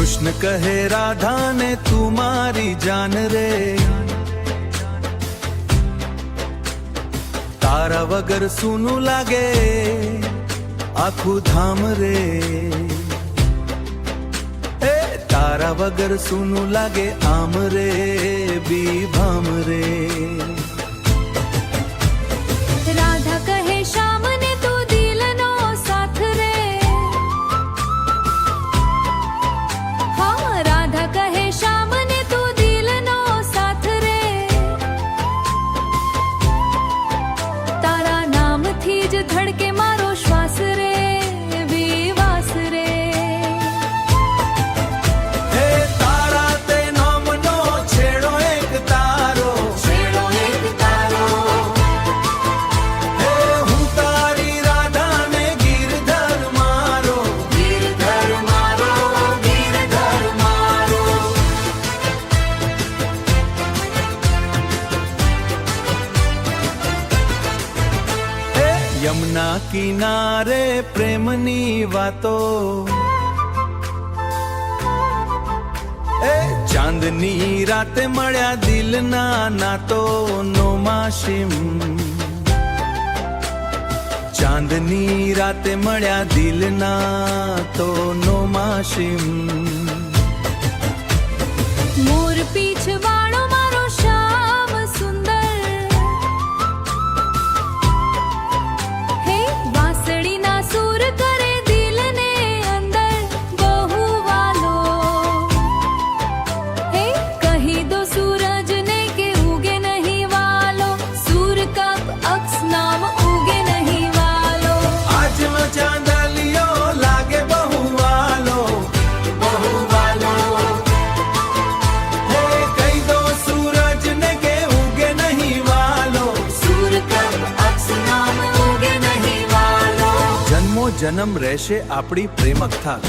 કૃષ્ણ કહે રાધા ને તું મારી જાન રે, તારા વગર સૂનું લાગે આખું ધામ રે, એ તારા વગર સૂનું લાગે આમ રે બીભામ રે। રાધા કહે શ્યામ ને તું દિલનો સાથ રે, હા રાધા કહે શ્યામ ને તું દિલનો સાથ રે, તારા નામથી જ ધડકે મારો શ્વાસ રે વિવાસ રે। હે તારા તે નામનો છેડો એક તારો, છેડો એક તારો, હે હું તારી રાધા ને ગિરધર મારો, ગિરધર મારો, ગિરધર મારો। હે યમુના કિનારે પ્રેમની વાતો, એ ચાંદની રાતે મળ્યા દિલના નાતો નો માશિમ, ચાંદની રાતે મળ્યા દિલના તો નો માશિમ। મોર પીછ વાળો મારો શ્યામ સુંદર, હે વાંસળીના સૂર કરે દિલને અંદર બહુ વાલો, હે કહી દો સૂરજને કે ઉગે નહીં વાલો, સૂર કબ અક્ષ નામ ઉગે નહીં વાલો। આજનો ચાંદલિયો લાગે બહુ વાલો, બહુ વાલો, હે કહી દો સૂરજને કે ઉગે નહીં વાલો, સૂર કબ અક્ષ નામ ઉગે નહીં વાલો। જન્મો જન્મ રહેશે આપણી પ્રેમ કથા।